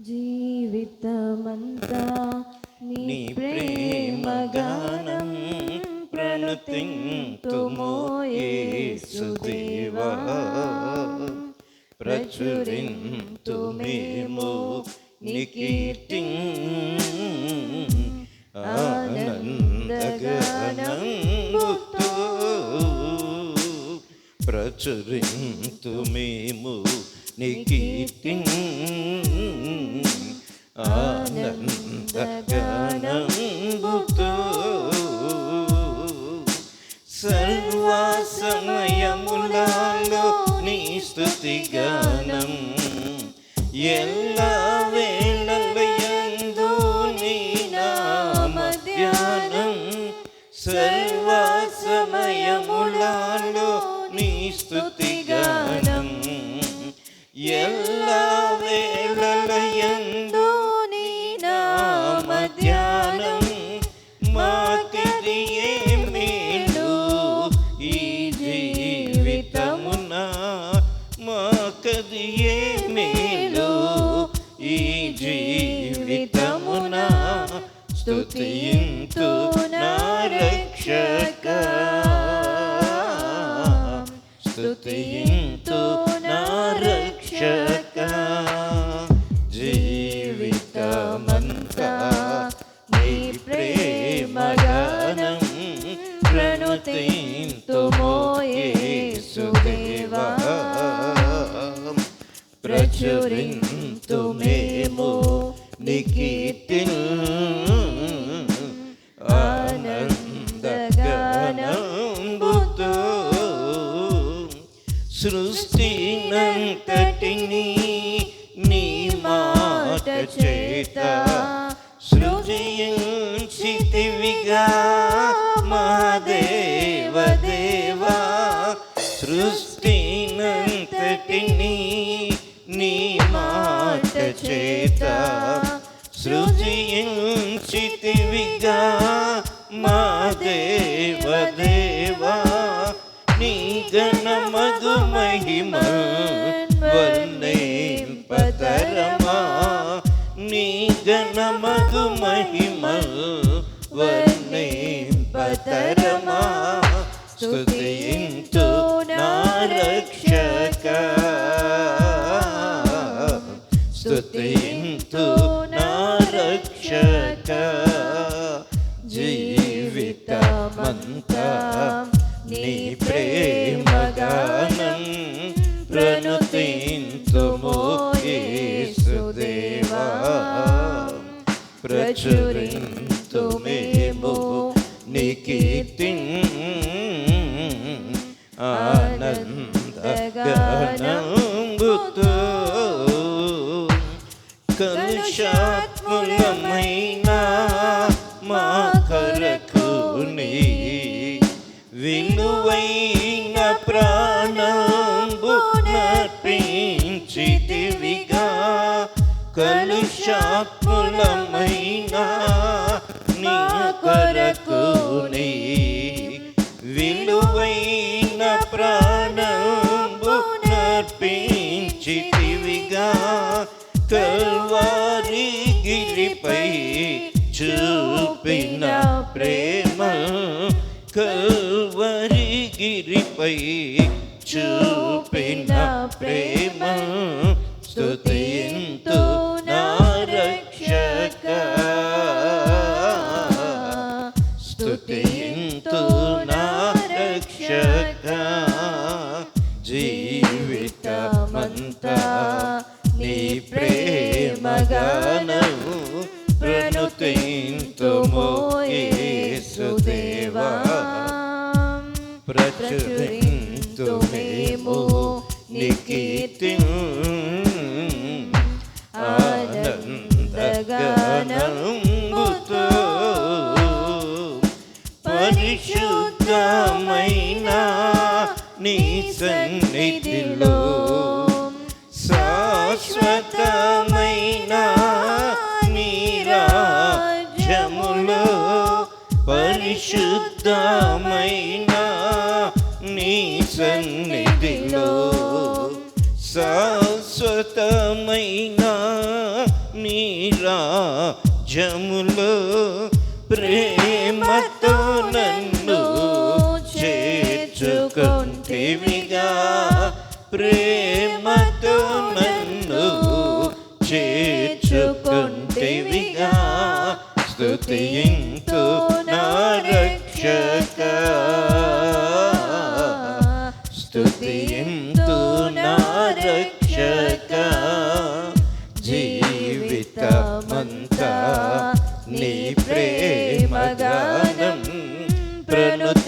జీవితమంతా నీ ప్రేమగానం ప్రణుతింతుమో యేసుదేవా. ప్రచురింతుమేమో నీ కీర్తిం ఆనందగానంబుతో. ప్రచురింతుమేమో నీ కీర్తిం ఆనందగానంబుతో. సర్వ సమయములలో నీ స్తుతిగానం ఎల్లా వేళలయందు నీ నామ ధ్యానం. సర్వ సమయములలో నీ స్తుతిగానం ఎల్లా వేళలయందు నీ నామ ధ్యానం. మాకిదియే మేలు ఈ జీవితమున, మాకదియే మేలు ఈ జీవితమున. స్తుతింతు నా రక్షక, స్తుతింతు నా రక్షక. జీవితమంతా నీ ప్రేమగానం ప్రణుతింతుమో యేసుదేవా. ప్రచురింతుమేమో నీ కీర్తిం ఆనందగానంబుతో. సృష్టినంతటిని నీ మాట చేత సృజించితివిగా మా దేవదేవా. సృష్టినంతటిని నీ మాట చేత సృజించితివిగా మా దేవదేవా. నీ ఘన మధు మహిమ వర్ణింపతరమా, నీ ఘన మధు మహిమ వర్ణింపతరమా. స్తుతింతు నా రక్షక, స్తుతింతు నా రక్షక. జీవితమంతా నీ ప్రేమగానం ప్రణుతింతుమో యేసుదేవా. ప్రచురింతుమేమో నీ కీర్తిం ఆనందగానంబుతో. కలుషాత్ములమైన మా కొరకు నీ విలువైన ప్రాణంబు నర్పించితివిగా. కలుషాత్ములమైన నీ కొరకు నీ విలువైన ప్రాణంబు నర్పించితివిగా. కల్వారి గిరిపై చూపిన ప్రేమ, కల్వరి గిరిపై చూపిన ప్రేమ. స్తుతింతు నా రక్షక, స్తుతింతు నా రక్షక. జీవితమంతా నీ ప్రేమగానం ప్రణుతింతుమో యేసుదేవా. ప్రచురింతుమేమో నీ కీర్తిం ఆనందగానంబుతో. పరిశుద్ధమైన నీ సన్నిధిలో శాశ్వతమైన నీ రాజ్యములో. పరిశుద్ధమైన నీ సన్నిధిలో శాశ్వతమైన నీ రాజ్యములో ప్రేమతో నన్ను చేర్చుకొంటివిగా, ప్రేమతో నన్ను చేర్చుకొంటివిగా. స్తుతింతు నా రక్షక, స్తుతింతు నా రక్షక. జీవితమంతా నీ ప్రేమ గానం ప్రణుతింతును